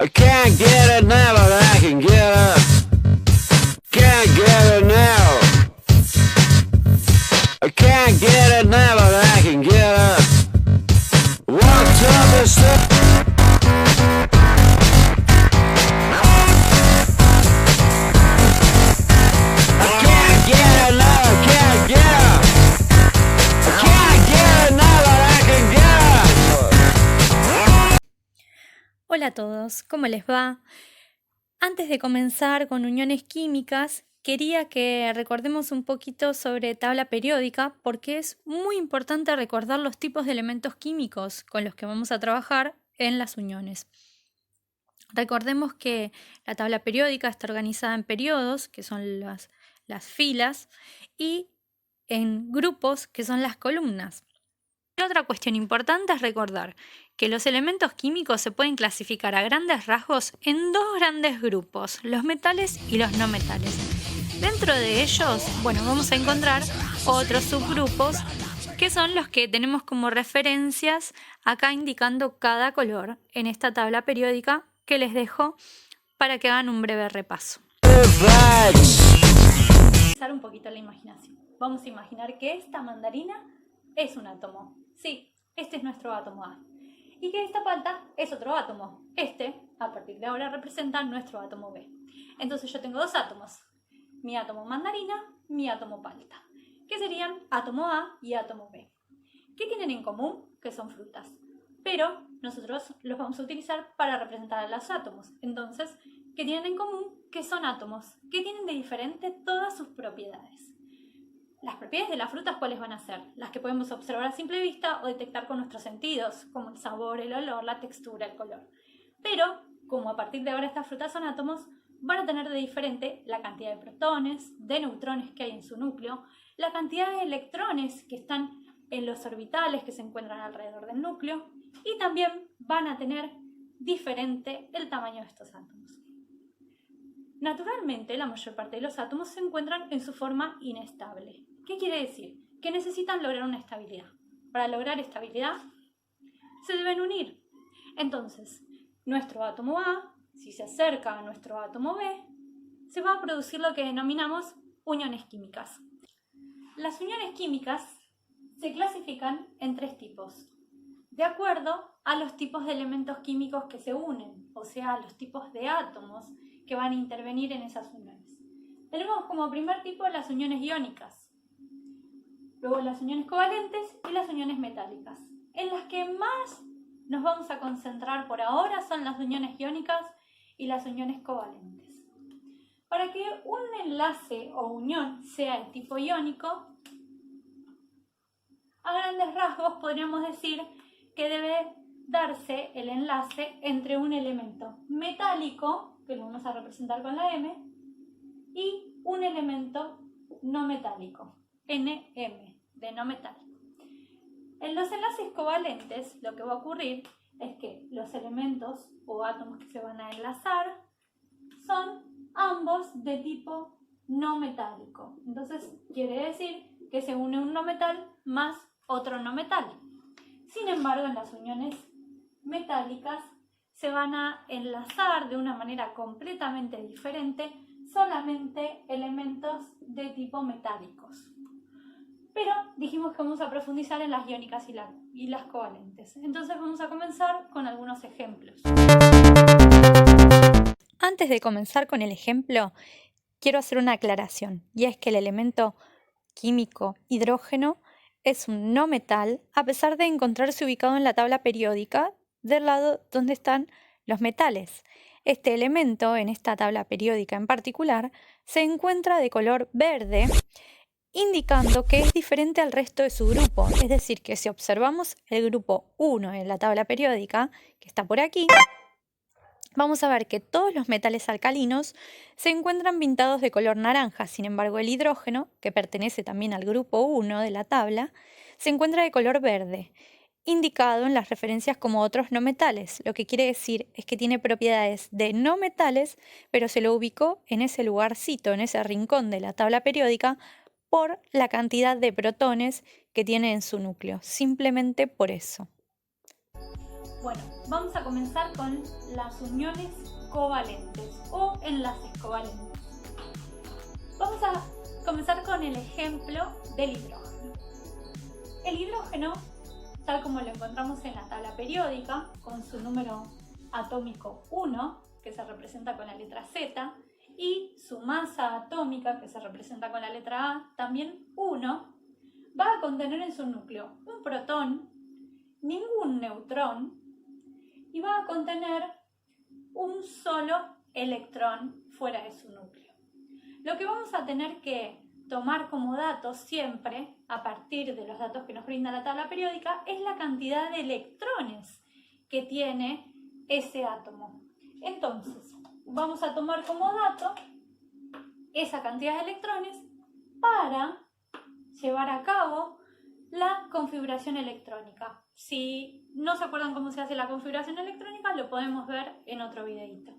I can't get it now, but I can get it. Can't get it now. I can't get it now, but I can get it. Walked up the stairs. Hola a todos, ¿cómo les va? Antes de comenzar con uniones químicas, quería que recordemos un poquito sobre tabla periódica porque es muy importante recordar los tipos de elementos químicos con los que vamos a trabajar en las uniones. Recordemos que la tabla periódica está organizada en periodos, que son las filas, y en grupos, que son las columnas. Otra cuestión importante es recordar que los elementos químicos se pueden clasificar a grandes rasgos en dos grandes grupos, los metales y los no metales. Dentro de ellos, vamos a encontrar otros subgrupos que son los que tenemos como referencias acá indicando cada color en esta tabla periódica que les dejo para que hagan un breve repaso. Usar un poquito la imaginación. Vamos a imaginar que esta mandarina es un átomo. Sí, este es nuestro átomo A. Y que esta palta es otro átomo. Este, a partir de ahora, representa nuestro átomo B. Entonces yo tengo dos átomos. Mi átomo mandarina, mi átomo palta. Que serían átomo A y átomo B. ¿Qué tienen en común? Que son frutas. Pero nosotros los vamos a utilizar para representar a los átomos. Entonces, ¿qué tienen en común? Que son átomos. ¿Qué tienen de diferente? Todas sus propiedades. Las propiedades de las frutas, ¿cuáles van a ser? Las que podemos observar a simple vista o detectar con nuestros sentidos, como el sabor, el olor, la textura, el color. Pero, como a partir de ahora estas frutas son átomos, van a tener de diferente la cantidad de protones, de neutrones que hay en su núcleo, la cantidad de electrones que están en los orbitales que se encuentran alrededor del núcleo, y también van a tener diferente el tamaño de estos átomos. Naturalmente, la mayor parte de los átomos se encuentran en su forma inestable. ¿Qué quiere decir? Que necesitan lograr una estabilidad. Para lograr estabilidad, se deben unir. Entonces, nuestro átomo A, si se acerca a nuestro átomo B, se va a producir lo que denominamos uniones químicas. Las uniones químicas se clasifican en tres tipos, de acuerdo a los tipos de elementos químicos que se unen, o sea, los tipos de átomos que van a intervenir en esas uniones. Tenemos como primer tipo las uniones iónicas, luego las uniones covalentes y las uniones metálicas. En las que más nos vamos a concentrar por ahora son las uniones iónicas y las uniones covalentes. Para que un enlace o unión sea de tipo iónico, a grandes rasgos podríamos decir que debe darse el enlace entre un elemento metálico, que lo vamos a representar con la M, y un elemento no metálico, NM, de no metálico. En los enlaces covalentes lo que va a ocurrir es que los elementos o átomos que se van a enlazar son ambos de tipo no metálico. Entonces quiere decir que se une un no metal más otro no metal. Sin embargo, en las uniones metálicas se van a enlazar de una manera completamente diferente solamente elementos de tipo metálicos. Pero dijimos que vamos a profundizar en las iónicas y las covalentes. Entonces vamos a comenzar con algunos ejemplos. Antes de comenzar con el ejemplo, quiero hacer una aclaración, y es que el elemento químico hidrógeno es un no metal, a pesar de encontrarse ubicado en la tabla periódica del lado donde están los metales. Este elemento, en esta tabla periódica en particular, se encuentra de color verde, indicando que es diferente al resto de su grupo. Es decir, que si observamos el grupo 1 en la tabla periódica, que está por aquí, vamos a ver que todos los metales alcalinos se encuentran pintados de color naranja. Sin embargo, el hidrógeno, que pertenece también al grupo 1 de la tabla, se encuentra de color verde, indicado en las referencias como otros no metales. Lo que quiere decir es que tiene propiedades de no metales, pero se lo ubicó en ese lugarcito, en ese rincón de la tabla periódica, por la cantidad de protones que tiene en su núcleo, simplemente por eso. Bueno, vamos a comenzar con las uniones covalentes o enlaces covalentes. Vamos a comenzar con el ejemplo del hidrógeno. El hidrógeno, tal como lo encontramos en la tabla periódica, con su número atómico 1, que se representa con la letra Z, y su masa atómica, que se representa con la letra A, también 1, va a contener en su núcleo un protón, ningún neutrón, y va a contener un solo electrón fuera de su núcleo. Lo que vamos a tener que tomar como datos siempre, a partir de los datos que nos brinda la tabla periódica, es la cantidad de electrones que tiene ese átomo. Entonces, vamos a tomar como dato esa cantidad de electrones para llevar a cabo la configuración electrónica. Si no se acuerdan cómo se hace la configuración electrónica, lo podemos ver en otro videito.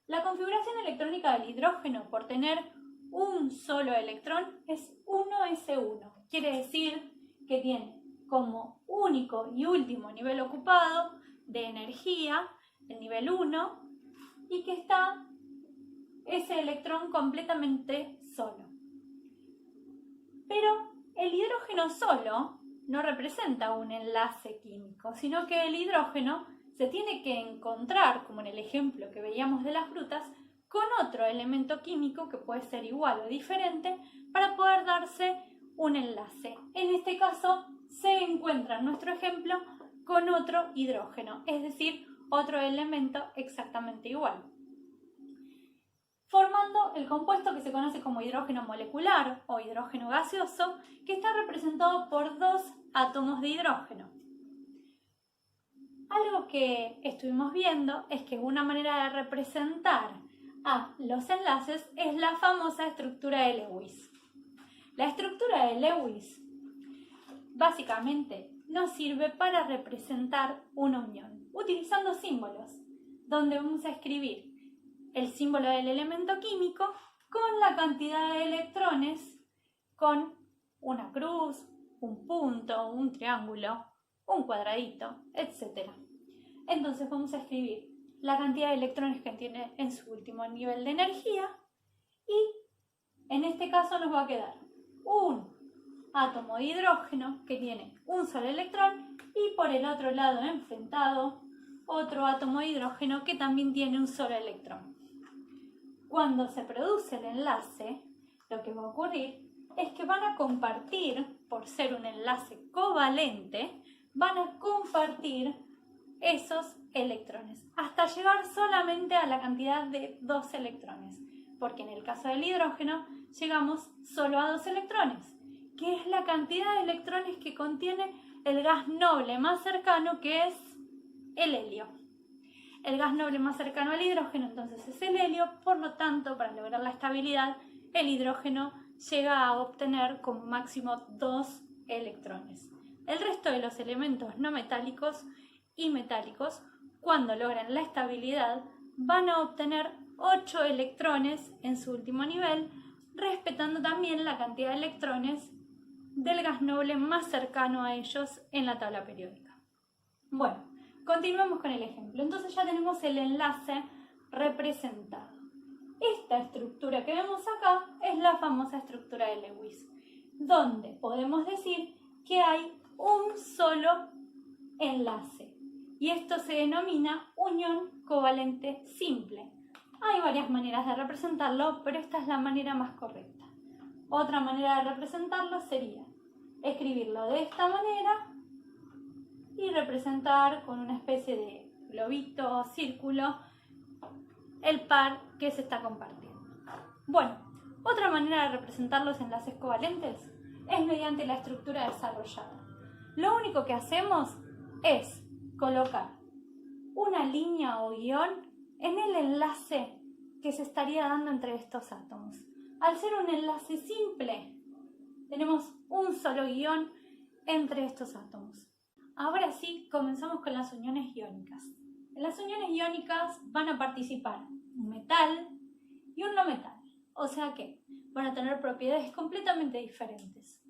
La configuración electrónica del hidrógeno, por tener un solo electrón, es 1s1. Quiere decir que tiene como único y último nivel ocupado de energía el nivel 1 y que está ese electrón completamente solo. Pero el hidrógeno solo no representa un enlace químico, sino que el hidrógeno se tiene que encontrar, como en el ejemplo que veíamos de las frutas, con otro elemento químico que puede ser igual o diferente para poder darse un enlace. En este caso se encuentra en nuestro ejemplo con otro hidrógeno, es decir, otro elemento exactamente igual, formando el compuesto que se conoce como hidrógeno molecular o hidrógeno gaseoso, que está representado por dos átomos de hidrógeno. Algo que estuvimos viendo es que una manera de representar a los enlaces es la famosa estructura de Lewis. La estructura de Lewis básicamente nos sirve para representar una unión, utilizando símbolos, donde vamos a escribir el símbolo del elemento químico con la cantidad de electrones, con una cruz, un punto, un triángulo, un cuadradito, etc. Entonces vamos a escribir la cantidad de electrones que tiene en su último nivel de energía y en este caso nos va a quedar un átomo de hidrógeno que tiene un solo electrón y por el otro lado enfrentado otro átomo de hidrógeno que también tiene un solo electrón. Cuando se produce el enlace, lo que va a ocurrir es que van a compartir, por ser un enlace covalente, van a compartir esos electrones, hasta llegar solamente a la cantidad de 2 electrones, porque en el caso del hidrógeno llegamos solo a 2 electrones, que es la cantidad de electrones que contiene el gas noble más cercano, que es el helio. El gas noble más cercano al hidrógeno entonces es el helio, por lo tanto, para lograr la estabilidad, el hidrógeno llega a obtener como máximo 2 electrones. El resto de los elementos no metálicos y metálicos, cuando logran la estabilidad, van a obtener 8 electrones en su último nivel, respetando también la cantidad de electrones del gas noble más cercano a ellos en la tabla periódica. Bueno, continuemos con el ejemplo. Entonces ya tenemos el enlace representado. Esta estructura que vemos acá es la famosa estructura de Lewis, donde podemos decir que hay un solo enlace. Y esto se denomina unión covalente simple. Hay varias maneras de representarlo, pero esta es la manera más correcta. Otra manera de representarlo sería escribirlo de esta manera y representar con una especie de globito o círculo el par que se está compartiendo. Bueno, otra manera de representar los enlaces covalentes es mediante la estructura desarrollada. Lo único que hacemos es colocar una línea o guión en el enlace que se estaría dando entre estos átomos. Al ser un enlace simple, tenemos un solo guión entre estos átomos. Ahora sí, comenzamos con las uniones iónicas. En las uniones iónicas van a participar un metal y un no metal, o sea que van a tener propiedades completamente diferentes.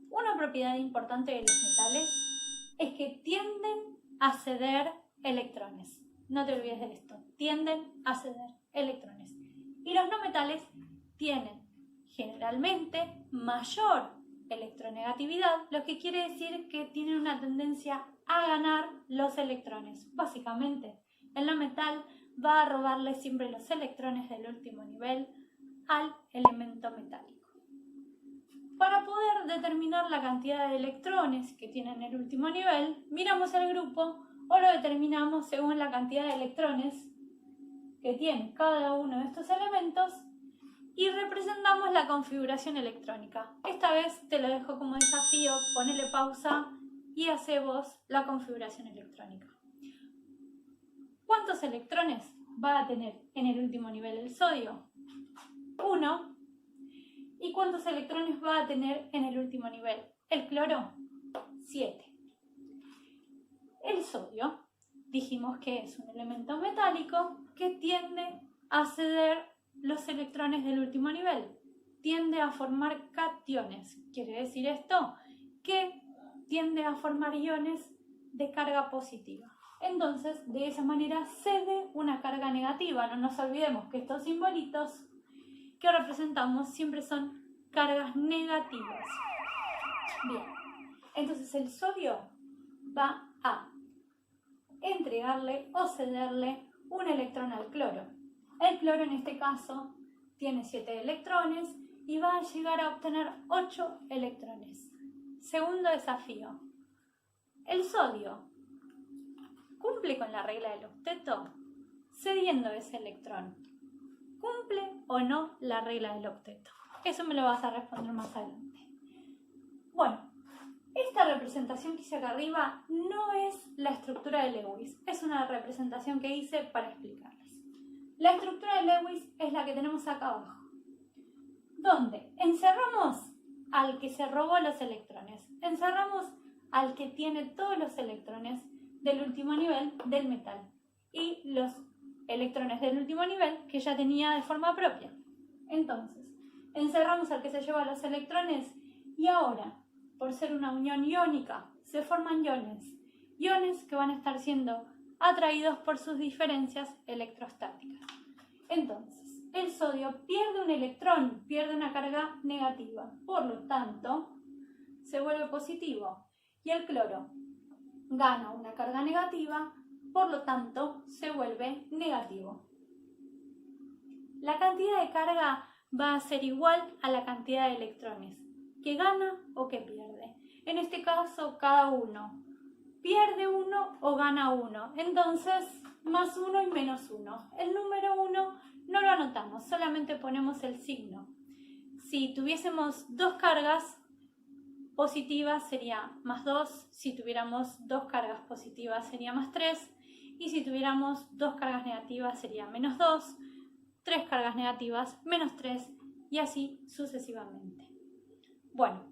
Una propiedad importante de los metales es que tienden a ceder electrones. No te olvides de esto. Tienden a ceder electrones. Y los no metales tienen generalmente mayor electronegatividad, lo que quiere decir que tienen una tendencia a ganar los electrones. Básicamente, el no metal va a robarle siempre los electrones del último nivel al elemento metálico. Para poder determinar la cantidad de electrones que tienen el último nivel, miramos el grupo o lo determinamos según la cantidad de electrones que tiene cada uno de estos elementos y representamos la configuración electrónica. Esta vez te lo dejo como desafío, ponele pausa y hace vos la configuración electrónica. ¿Cuántos electrones va a tener en el último nivel el sodio? 1. ¿Y cuántos electrones va a tener en el último nivel el cloro? 7. El sodio, dijimos que es un elemento metálico que tiende a ceder los electrones del último nivel. Tiende a formar cationes. ¿Quiere decir esto? Que tiende a formar iones de carga positiva. Entonces, de esa manera cede una carga negativa. No nos olvidemos que estos simbolitos que representamos siempre son cargas negativas. Bien, entonces el sodio va a entregarle o cederle un electrón al cloro. El cloro en este caso tiene 7 electrones y va a llegar a obtener 8 electrones. Segundo desafío. El sodio cumple con la regla del octeto cediendo ese electrón. ¿Cumple o no la regla del octeto? Eso me lo vas a responder más adelante. Bueno, esta representación que hice acá arriba no es la estructura de Lewis, es una representación que hice para explicarles. La estructura de Lewis es la que tenemos acá abajo, donde encerramos al que se robó los electrones, encerramos al que tiene todos los electrones del último nivel del metal y los electrones del último nivel que ya tenía de forma propia. Entonces, encerramos al que se lleva los electrones y ahora, por ser una unión iónica, se forman iones que van a estar siendo atraídos por sus diferencias electrostáticas. Entonces, el sodio pierde un electrón, pierde una carga negativa, por lo tanto, se vuelve positivo y el cloro gana una carga negativa, por lo tanto, se vuelve negativo. La cantidad de carga va a ser igual a la cantidad de electrones que gana o que pierde. En este caso, cada uno pierde uno o gana uno. Entonces, más 1 y menos 1. El número 1 no lo anotamos, solamente ponemos el signo. Si tuviésemos dos cargas positivas sería más 2, si tuviéramos dos cargas positivas sería más 3, y si tuviéramos dos cargas negativas sería menos 2, tres cargas negativas, menos 3, y así sucesivamente. Bueno,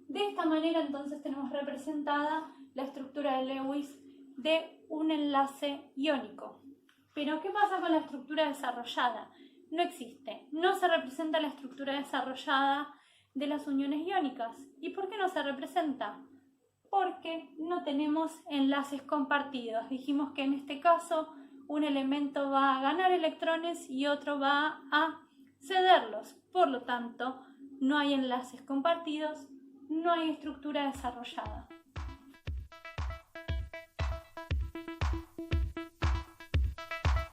de esta manera entonces tenemos representada la estructura de Lewis de un enlace iónico. Pero ¿qué pasa con la estructura desarrollada? No existe, no se representa la estructura desarrollada de las uniones iónicas. ¿Y por qué no se representa? Porque no tenemos enlaces compartidos. Dijimos que en este caso un elemento va a ganar electrones y otro va a cederlos. Por lo tanto, no hay enlaces compartidos, no hay estructura desarrollada.